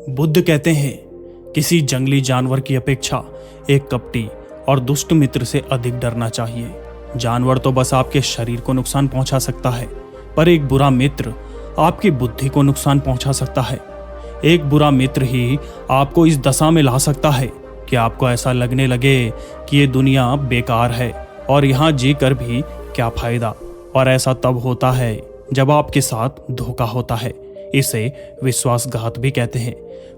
बुद्ध कहते हैं, किसी जंगली जानवर की अपेक्षा एक कपटी और दुष्ट मित्र से अधिक डरना चाहिए। जानवर तो बस आपके शरीर को नुकसान पहुंचा सकता है, पर एक बुरा मित्र आपकी बुद्धि को नुकसान पहुंचा सकता है। एक बुरा मित्र ही आपको इस दशा में ला सकता है कि आपको ऐसा लगने लगे कि ये दुनिया बेकार है और यहाँ जी कर भी क्या फायदा। और ऐसा तब होता है जब आपके साथ धोखा होता है। इसे विश्वासघात भी कहते हैं।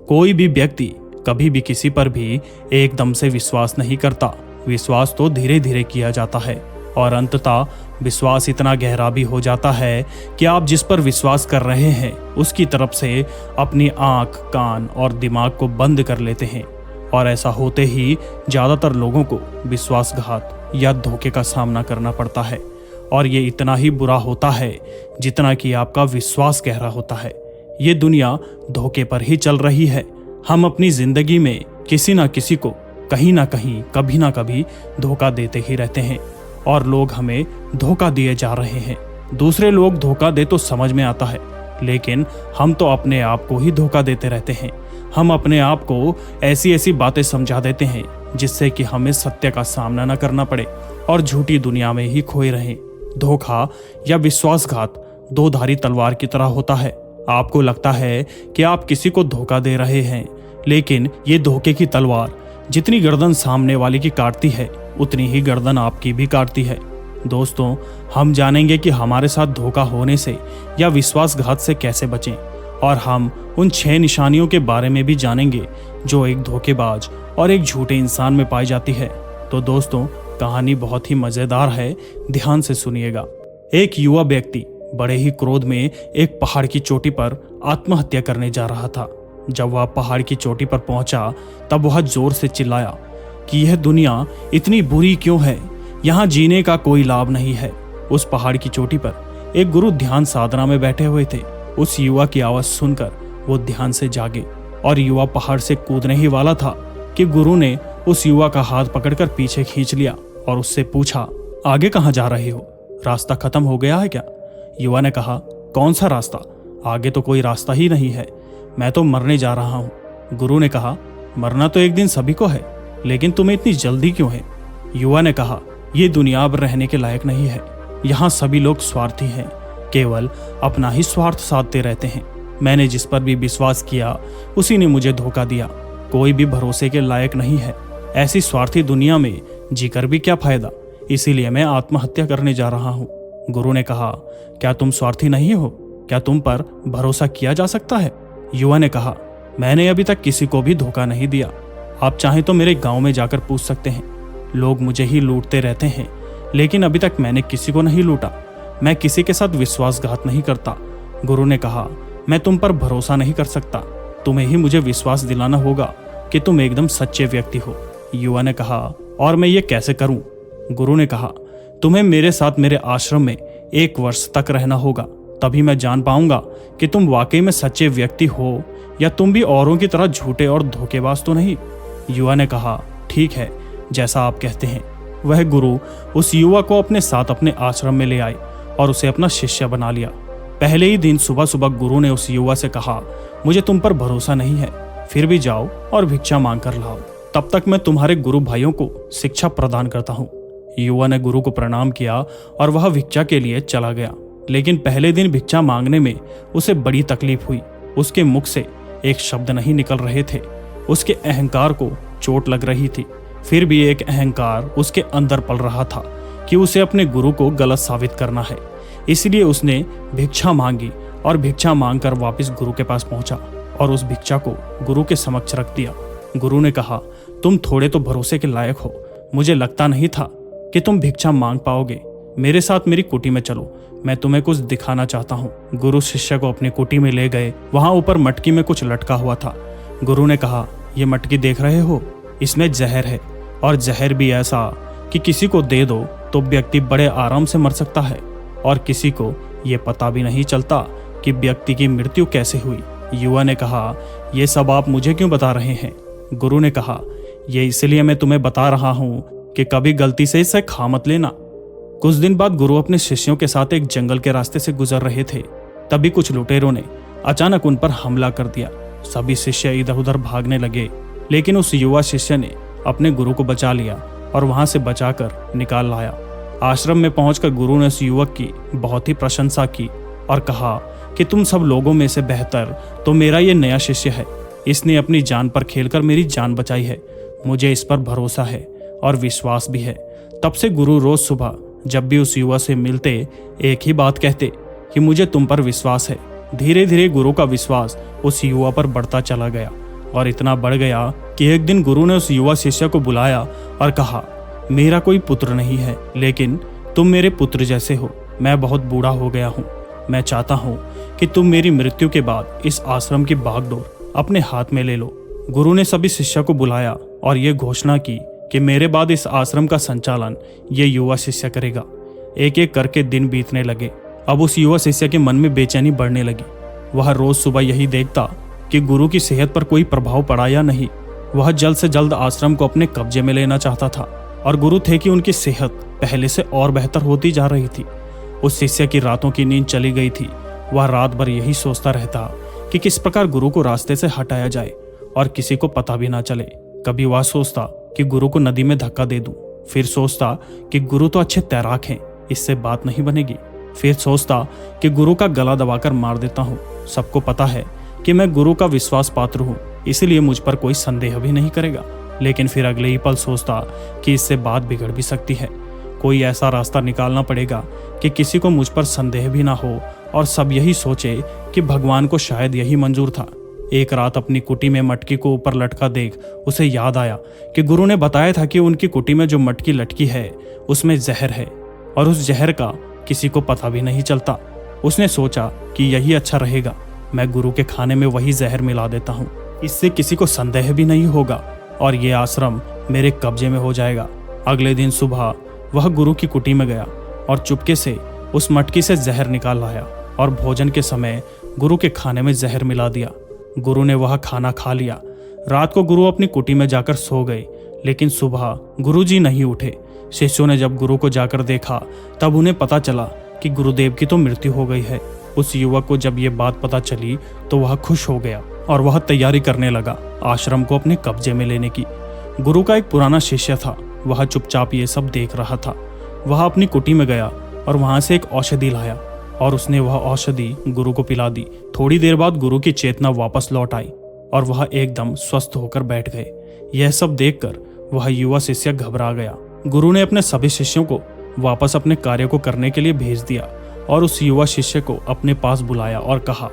कोई भी व्यक्ति कभी भी किसी पर भी एकदम से विश्वास नहीं करता। विश्वास तो धीरे धीरे किया जाता है और अंततः विश्वास इतना गहरा भी हो जाता है कि आप जिस पर विश्वास कर रहे हैं उसकी तरफ से अपनी आंख, कान और दिमाग को बंद कर लेते हैं। और ऐसा होते ही ज्यादातर लोगों को विश्वासघात या धोखे का सामना करना पड़ता है। और ये इतना ही बुरा होता है जितना कि आपका विश्वास गहरा होता है। ये दुनिया धोखे पर ही चल रही है। हम अपनी जिंदगी में किसी ना किसी को कहीं ना कहीं, कभी ना कभी धोखा देते ही रहते हैं और लोग हमें धोखा दिए जा रहे हैं। दूसरे लोग धोखा दे तो समझ में आता है, लेकिन हम तो अपने आप को ही धोखा देते रहते हैं। हम अपने आप को ऐसी ऐसी बातें समझा देते हैं जिससे कि हमें सत्य का सामना न करना पड़े और झूठी दुनिया में ही खोए रहें। धोखा या विश्वासघात दो धारी तलवार की तरह होता है। आपको लगता है कि आप किसी को धोखा दे रहे हैं, लेकिन ये धोखे की तलवार जितनी गर्दन सामने वाले की काटती है उतनी ही गर्दन आपकी भी काटती है। दोस्तों, हम जानेंगे कि हमारे साथ धोखा होने से या विश्वासघात से कैसे बचें, और हम उन 6 निशानियों के बारे में भी जानेंगे जो एक धोखेबाज और एक झूठे इंसान में पाई जाती है। तो दोस्तों, कहानी बहुत ही मजेदार है, ध्यान से सुनिएगा। एक युवा व्यक्ति बड़े ही क्रोध में एक पहाड़ की चोटी पर आत्महत्या करने जा रहा था। जब वह पहाड़ की चोटी पर पहुंचा तब वह जोर से चिल्लाया कि यह दुनिया इतनी बुरी क्यों है, यहाँ जीने का कोई लाभ नहीं है। उस पहाड़ की चोटी पर एक गुरु ध्यान साधना में बैठे हुए थे। उस युवा की आवाज सुनकर वो ध्यान से जागे और युवा पहाड़ से कूदने ही वाला था कि गुरु ने उस युवा का हाथ पकड़कर पीछे खींच लिया और उससे पूछा, आगे कहाँ जा रहे हो? रास्ता खत्म हो गया है क्या? युवा ने कहा, कौन सा रास्ता? आगे तो कोई रास्ता ही नहीं है, मैं तो मरने जा रहा हूँ। गुरु ने कहा, मरना तो एक दिन सभी को है, लेकिन तुम्हें इतनी जल्दी क्यों है? युवा ने कहा, ये दुनिया अब रहने के लायक नहीं है। यहाँ सभी लोग स्वार्थी हैं, केवल अपना ही स्वार्थ साधते रहते हैं। मैंने जिस पर भी विश्वास किया उसी ने मुझे धोखा दिया। कोई भी भरोसे के लायक नहीं है। ऐसी स्वार्थी दुनिया में जीकर भी क्या फायदा? इसीलिए मैं आत्महत्या करने जा रहा हूँ। गुरु ने कहा, क्या तुम स्वार्थी नहीं हो? क्या तुम पर भरोसा किया जा सकता है? युवा ने कहा, मैंने अभी तक किसी को भी धोखा नहीं दिया। आप चाहें तो मेरे गांव में जाकर पूछ सकते हैं। लोग मुझे ही लूटते रहते हैं, लेकिन अभी तक मैंने किसी को नहीं लूटा। मैं किसी के साथ विश्वासघात नहीं करता। गुरु ने कहा, मैं तुम पर भरोसा नहीं कर सकता। तुम्हें ही मुझे विश्वास दिलाना होगा कि तुम एकदम सच्चे व्यक्ति हो। युवा ने कहा, और मैं ये कैसे करूं? गुरु ने कहा, तुम्हें मेरे साथ मेरे आश्रम में 1 वर्ष तक रहना होगा, तभी मैं जान पाऊंगा कि तुम वाकई में सच्चे व्यक्ति हो या तुम भी औरों की तरह झूठे और धोखेबाज तो नहीं। युवा ने कहा, ठीक है, जैसा आप कहते हैं। वह गुरु उस युवा को अपने साथ अपने आश्रम में ले आए और उसे अपना शिष्य बना लिया। पहले ही दिन सुबह सुबह गुरु ने उस युवा से कहा, मुझे तुम पर भरोसा नहीं है, फिर भी जाओ और भिक्षा मांग कर लाओ, तब तक मैं तुम्हारे गुरु भाइयों को शिक्षा प्रदान करता हूँ। युवा ने गुरु को प्रणाम किया और वह भिक्षा के लिए चला गया। लेकिन पहले दिन भिक्षा मांगने में उसे बड़ी तकलीफ हुई। उसके मुख से एक शब्द नहीं निकल रहे थे। उसके अहंकार को चोट लग रही थी। फिर भी एक अहंकार उसके अंदर पल रहा था कि उसे अपने गुरु को गलत साबित करना है। इसलिए उसने भिक्षा मांगी और भिक्षा मांगकर वापस गुरु के पास पहुंचा और उस भिक्षा को गुरु के समक्ष रख दिया। गुरु ने कहा, तुम थोड़े तो भरोसे के लायक हो। मुझे लगता नहीं था कि तुम भिक्षा मांग पाओगे। मेरे साथ मेरी कुटी में चलो, मैं तुम्हें कुछ दिखाना चाहता हूँ। गुरु शिष्य को अपनी कुटी में ले गए। वहां ऊपर मटकी में कुछ लटका हुआ था। गुरु ने कहा, ये मटकी देख रहे हो, इसमें जहर है, और जहर भी ऐसा कि किसी को दे दो तो व्यक्ति बड़े आराम से मर सकता है और किसी को ये पता भी नहीं चलता कि व्यक्ति की मृत्यु कैसे हुई। युवा ने कहा, ये सब आप मुझे क्यों बता रहे हैं? गुरु ने कहा, ये इसलिए मैं तुम्हें बता रहा हूँ कि कभी गलती से इसे खा मत लेना। कुछ दिन बाद गुरु अपने शिष्यों के साथ एक जंगल के रास्ते से गुजर रहे थे। तभी कुछ लुटेरों ने अचानक उन पर हमला कर दिया। सभी शिष्य इधर उधर भागने लगे, लेकिन उस युवा शिष्य ने अपने गुरु को बचा लिया और वहां से बचाकर निकाल लाया। आश्रम में पहुंचकर गुरु ने उस युवक की बहुत ही प्रशंसा की और कहा कि तुम सब लोगों में से बेहतर तो मेरा ये नया शिष्य है। इसने अपनी जान पर खेलकर मेरी जान बचाई है। मुझे इस पर भरोसा है और विश्वास भी है। तब से गुरु रोज सुबह जब भी उस युवा से मिलते एक ही बात कहते कि मुझे तुम पर विश्वास है। धीरे धीरे गुरु का विश्वास उस युवा पर बढ़ता चला गया और इतना बढ़ गया कि एक दिन गुरु ने उस युवा शिष्य को बुलाया और कहा, मेरा कोई पुत्र नहीं है, लेकिन तुम मेरे पुत्र जैसे हो। मैं बहुत बूढ़ा हो गया हूँ। मैं चाहता हूँ कि तुम मेरी मृत्यु के बाद इस आश्रम की बागडोर अपने हाथ में ले लो। गुरु ने सभी शिष्य को बुलाया और ये घोषणा की कि मेरे बाद इस आश्रम का संचालन ये युवा शिष्य करेगा। एक एक करके दिन बीतने लगे। अब उस युवा शिष्य के मन में बेचैनी बढ़ने लगी। वह रोज सुबह यही देखता कि गुरु की सेहत पर कोई प्रभाव पड़ा या नहीं। वह जल्द से जल्द आश्रम को अपने कब्जे में लेना चाहता था और गुरु थे कि उनकी सेहत पहले से और बेहतर होती जा रही थी। उस शिष्य की रातों की नींद चली गई थी। वह रात भर यही सोचता रहता कि किस प्रकार गुरु को रास्ते से हटाया जाए और किसी को पता भी ना चले। कभी वह सोचता कि गुरु को नदी में धक्का दे दूं, फिर सोचता कि गुरु तो अच्छे तैराक हैं, इससे बात नहीं बनेगी। फिर सोचता कि गुरु का गला दबाकर मार देता हूँ। सबको पता है कि मैं गुरु का विश्वास पात्र हूँ, इसलिए मुझ पर कोई संदेह भी नहीं करेगा। लेकिन फिर अगले ही पल सोचता कि इससे बात बिगड़ भी सकती है। कोई ऐसा रास्ता निकालना पड़ेगा कि किसी को मुझ पर संदेह भी ना हो और सब यही सोचे कि भगवान को शायद यही मंजूर था। एक रात अपनी कुटी में मटकी को ऊपर लटका देख उसे याद आया कि गुरु ने बताया था कि उनकी कुटी में जो मटकी लटकी है उसमें जहर है और उस जहर का किसी को पता भी नहीं चलता। उसने सोचा कि यही अच्छा रहेगा, मैं गुरु के खाने में वही जहर मिला देता हूँ। इससे किसी को संदेह भी नहीं होगा और ये आश्रम मेरे कब्जे में हो जाएगा। अगले दिन सुबह वह गुरु की कुटी में गया और चुपके से उस मटकी से जहर निकाल लाया और भोजन के समय गुरु के खाने में जहर मिला दिया। गुरु ने वह खाना खा लिया। रात को गुरु अपनी कुटी में जाकर सो गए, लेकिन सुबह गुरुजी नहीं उठे। शिष्यों ने जब गुरु को जाकर देखा तब उन्हें पता चला कि गुरुदेव की तो मृत्यु हो गई है। उस युवक को जब ये बात पता चली तो वह खुश हो गया और वह तैयारी करने लगा आश्रम को अपने कब्जे में लेने की। गुरु का एक पुराना शिष्य था, वह चुपचाप ये सब देख रहा था। वह अपनी कुटी में गया और वहां से एक औषधि लाया और उसने वह औषधि गुरु को पिला दी। थोड़ी देर बाद गुरु की चेतना वापस लौट आई और वह एकदम स्वस्थ होकर बैठ गए। यह सब देखकर वह युवा शिष्य घबरा गया। गुरु ने अपने सभी शिष्यों को वापस अपने कार्य को करने के लिए भेज दिया और उस युवा शिष्य को अपने पास बुलाया और कहा,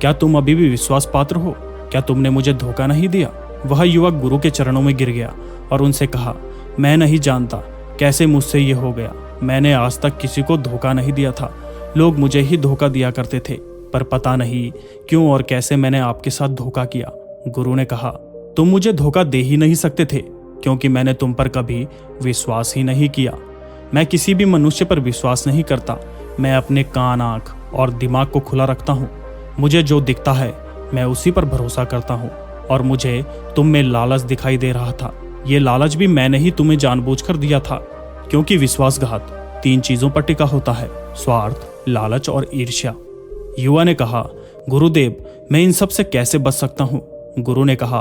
क्या तुम अभी भी विश्वास पात्र हो? क्या तुमने मुझे धोखा नहीं दिया? वह युवक गुरु के चरणों में गिर गया और उनसे कहा, मैं नहीं जानता कैसे मुझसे ये हो गया। मैंने आज तक किसी को धोखा नहीं दिया था। लोग मुझे ही धोखा दिया करते थे, पर पता नहीं क्यों और कैसे मैंने आपके साथ धोखा किया। गुरु ने कहा, तुम मुझे धोखा दे ही नहीं सकते थे, क्योंकि मैंने तुम पर कभी विश्वास ही नहीं किया। मैं किसी भी मनुष्य पर विश्वास नहीं करता। मैं अपने कान, आँख और दिमाग को खुला रखता हूँ। मुझे जो दिखता है मैं उसी पर भरोसा करता हूँ और मुझे तुम में लालच दिखाई दे रहा था। ये लालच भी मैंने ही तुम्हें जानबूझकर दिया था, क्योंकि विश्वासघात 3 चीजों पर टिका होता है, स्वार्थ, लालच और ईर्ष्या। युवा ने कहा, गुरुदेव मैं इन सब से कैसे बच सकता हूँ? गुरु ने कहा,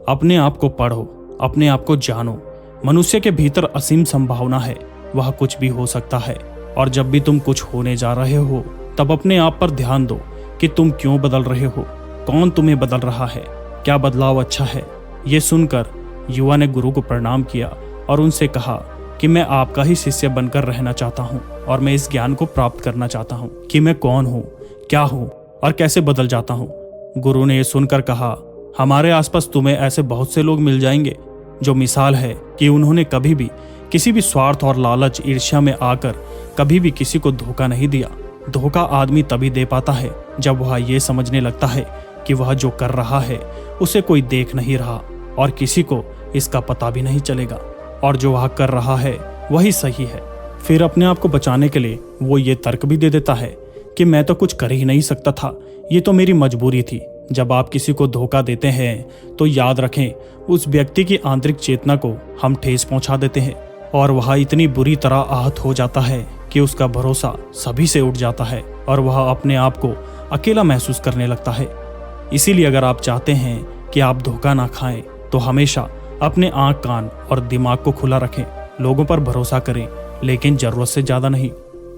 अपने आप को पढ़ो, अपने आप को जानो। मनुष्य के भीतर असीम संभावना है, वह कुछ भी हो सकता है। और जब भी तुम कुछ होने जा रहे हो तब अपने आप पर ध्यान दो कि तुम क्यों बदल रहे हो, कौन तुम्हें बदल रहा है, क्या बदलाव अच्छा है। ये सुनकर युवा ने गुरु को प्रणाम किया और उनसे कहा कि मैं आपका ही शिष्य बनकर रहना चाहता हूँ और मैं इस ज्ञान को प्राप्त करना चाहता हूँ कि मैं कौन हूँ, क्या हूँ और कैसे बदल जाता हूँ। गुरु ने यह सुनकर कहा, हमारे आसपास तुम्हें ऐसे बहुत से लोग मिल जाएंगे जो मिसाल है कि उन्होंने कभी भी किसी भी स्वार्थ और लालच, ईर्ष्या में आकर कभी भी किसी को धोखा नहीं दिया। धोखा आदमी तभी दे पाता है जब वह ये समझने लगता है कि वह जो कर रहा है उसे कोई देख नहीं रहा और किसी को इसका पता भी नहीं चलेगा, और जो वह कर रहा है वही सही है। फिर अपने आप को बचाने के लिए वो ये तर्क भी दे देता है कि मैं तो कुछ कर ही नहीं सकता था, ये तो मेरी मजबूरी थी। जब आप किसी को धोखा देते हैं तो याद रखें, उस व्यक्ति की आंतरिक चेतना को हम ठेस पहुंचा देते हैं और वह इतनी बुरी तरह आहत हो जाता है कि उसका भरोसा सभी से उठ जाता है और वह अपने आप को अकेला महसूस करने लगता है। इसीलिए अगर आप चाहते हैं कि आप धोखा ना खाएं तो हमेशा अपने आंख, कान और दिमाग को खुला रखें। लोगों पर भरोसा करें, लेकिन जरूरत से ज्यादा नहीं।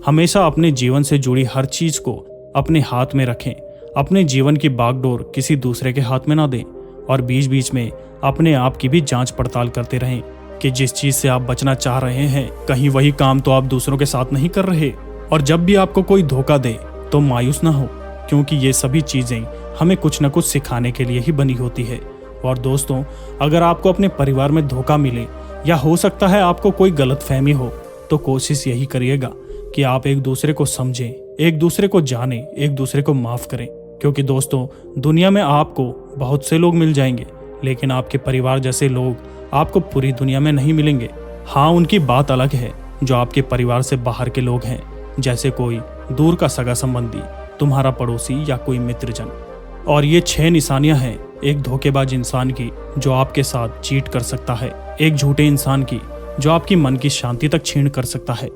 हमेशा अपने जीवन से जुड़ी हर चीज को अपने हाथ में रखें। अपने जीवन की बागडोर किसी दूसरे के हाथ में ना दें और बीच बीच में अपने आप की भी जांच पड़ताल करते रहें कि जिस चीज से आप बचना चाह रहे हैं कहीं वही काम तो आप दूसरों के साथ नहीं कर रहे। और जब भी आपको कोई धोखा दे तो मायूस ना हो, क्योंकि ये सभी चीजें हमें कुछ न कुछ सिखाने के लिए ही बनी होती है। और दोस्तों, अगर आपको अपने परिवार में धोखा मिले या हो सकता है आपको कोई गलतफहमी हो, तो कोशिश यही करिएगा कि आप एक दूसरे को समझें, एक दूसरे को जानें, एक दूसरे को माफ करें। क्योंकि दोस्तों, दुनिया में आपको बहुत से लोग मिल जाएंगे, लेकिन आपके परिवार जैसे लोग आपको पूरी दुनिया में नहीं मिलेंगे। हाँ, उनकी बात अलग है जो आपके परिवार से बाहर के लोग हैं, जैसे कोई दूर का सगा संबंधी, तुम्हारा पड़ोसी या कोई मित्रजन। और ये 6 निशानियां हैं एक धोखेबाज इंसान की जो आपके साथ चीट कर सकता है, एक झूठे इंसान की जो आपकी मन की शांति तक छीन कर सकता है।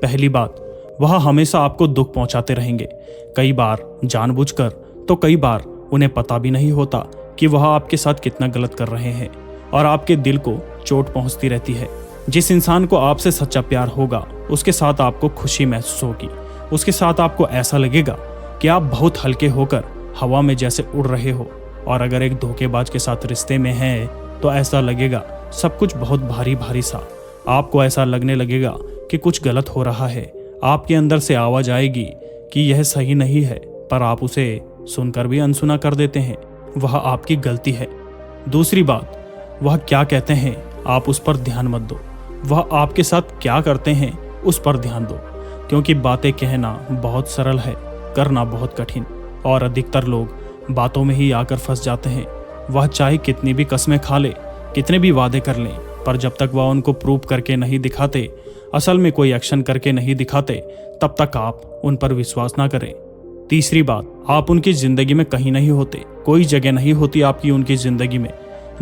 पहली बात, वह हमेशा आपको दुख पहुंचाते रहेंगे, कई बार जानबूझकर, तो कई बार उन्हें पता भी नहीं होता कि वह आपके साथ कितना गलत कर रहे हैं और आपके दिल को चोट पहुंचती रहती है। जिस इंसान को आपसे सच्चा प्यार होगा उसके साथ आपको खुशी महसूस होगी, उसके साथ आपको ऐसा लगेगा कि आप बहुत हल्के होकर हवा में जैसे उड़ रहे हो। और अगर एक धोखेबाज के साथ रिश्ते में हैं तो ऐसा लगेगा सब कुछ बहुत भारी भारी सा। आपको ऐसा लगने लगेगा कि कुछ गलत हो रहा है। आपके अंदर से आवाज आएगी कि यह सही नहीं है, पर आप उसे सुनकर भी अनसुना कर देते हैं। वह आपकी गलती है। दूसरी बात, वह क्या कहते हैं आप उस पर ध्यान मत दो, वह आपके साथ क्या करते हैं उस पर ध्यान दो। क्योंकि बातें कहना बहुत सरल है, करना बहुत कठिन, और अधिकतर लोग बातों में ही आकर फंस जाते हैं। वह चाहे कितनी भी कस्में खा ले, कितने भी वादे कर लें, पर जब तक वह उनको प्रूव करके नहीं दिखाते, असल में कोई एक्शन करके नहीं दिखाते, तब तक आप उन पर विश्वास ना करें। तीसरी बात, आप उनकी जिंदगी में कहीं नहीं होते, कोई जगह नहीं होती आपकी उनकी जिंदगी में।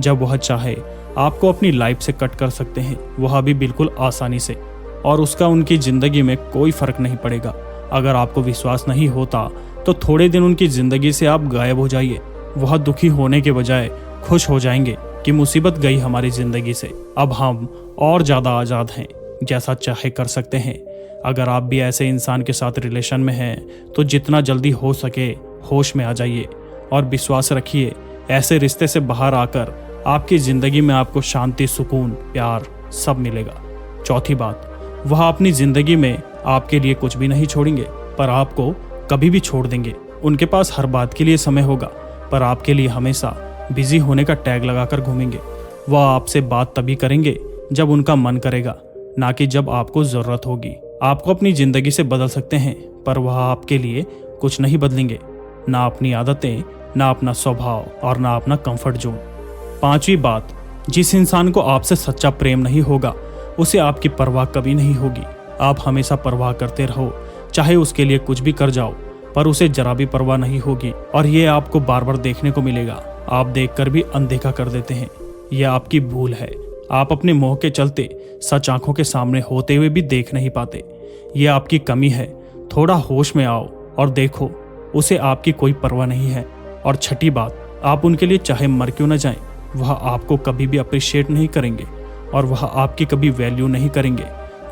जब वह चाहे आपको अपनी लाइफ से कट कर सकते हैं, वह भी बिल्कुल आसानी से, और उसका उनकी जिंदगी में कोई फर्क नहीं पड़ेगा। अगर आपको विश्वास नहीं होता तो थोड़े दिन उनकी जिंदगी से आप गायब हो जाइए। वह दुखी होने के बजाय खुश हो जाएंगे कि मुसीबत गई हमारी जिंदगी से, अब हम और ज्यादा आजाद हैं, जैसा चाहे कर सकते हैं। अगर आप भी ऐसे इंसान के साथ रिलेशन में हैं तो जितना जल्दी हो सके होश में आ जाइए और विश्वास रखिए, ऐसे रिश्ते से बाहर आकर आपकी जिंदगी में आपको शांति, सुकून, प्यार सब मिलेगा। चौथी बात, वह अपनी जिंदगी में आपके लिए कुछ भी नहीं छोड़ेंगे, पर आपको कभी भी छोड़ देंगे। उनके पास हर बात के लिए समय होगा, पर आपके लिए हमेशा बिजी होने का टैग लगाकर घूमेंगे। वह आपसे बात तभी करेंगे जब उनका मन करेगा, ना कि जब आपको जरूरत होगी। आपको अपनी जिंदगी से बदल सकते हैं, पर वह आपके लिए कुछ नहीं बदलेंगे, ना अपनी आदतें, ना अपना स्वभाव और ना अपना कंफर्ट जोन। पांचवी बात, जिस इंसान को आपसे सच्चा प्रेम नहीं होगा उसे आपकी परवाह कभी नहीं होगी। आप हमेशा परवाह करते रहो, चाहे उसके लिए कुछ भी कर जाओ, पर उसे जरा भी परवाह नहीं होगी, और ये आपको बार बार देखने को मिलेगा। आप देखकर भी अनदेखा कर देते हैं। यह आपकी भूल है। आप अपने मोह के चलते सच आंखों के सामने होते हुए भी देख नहीं पाते। यह आपकी कमी है। थोड़ा होश में आओ और देखो, उसे आपकी कोई परवाह नहीं है। और छठी बात, आप उनके लिए चाहे मर क्यों न जाएं, वह आपको कभी भी अप्रिशिएट नहीं करेंगे और वह आपकी कभी वैल्यू नहीं करेंगे।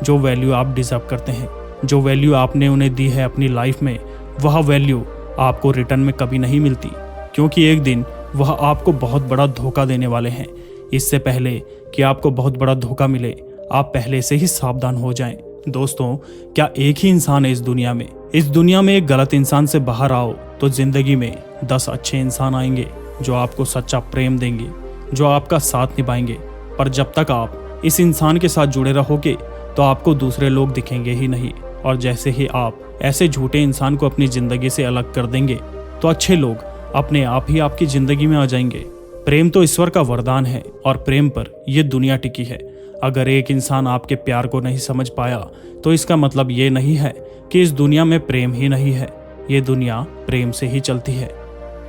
जो वैल्यू आप डिजर्व करते हैं, जो वैल्यू आपने उन्हें दी है अपनी लाइफ में, वह वैल्यू आपको रिटर्न में कभी नहीं मिलती, क्योंकि एक दिन वह आपको बहुत बड़ा धोखा देने वाले हैं। इससे पहले कि आपको बहुत बड़ा धोखा मिले, आप पहले से ही सावधान हो जाएं। दोस्तों, क्या एक ही इंसान है इस दुनिया में? इस दुनिया में एक गलत इंसान से बाहर आओ तो जिंदगी में 10 अच्छे इंसान आएंगे जो आपको सच्चा प्रेम देंगे, जो आपका साथ निभाएंगे। पर जब तक आप इस इंसान के साथ जुड़े रहोगे तो आपको दूसरे लोग दिखेंगे ही नहीं, और जैसे ही आप ऐसे झूठे इंसान को अपनी जिंदगी से अलग कर देंगे तो अच्छे लोग अपने आप ही आपकी जिंदगी में आ जाएंगे। प्रेम तो ईश्वर का वरदान है और प्रेम पर यह दुनिया टिकी है। अगर एक इंसान आपके प्यार को नहीं समझ पाया तो इसका मतलब ये नहीं है कि इस दुनिया में प्रेम ही नहीं है। ये दुनिया प्रेम से ही चलती है।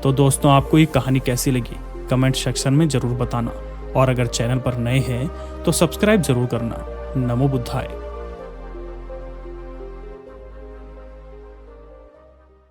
तो दोस्तों, आपको ये कहानी कैसी लगी कमेंट सेक्शन में जरूर बताना, और अगर चैनल पर नए हैं तो सब्सक्राइब जरूर करना। नमो बुद्धाय।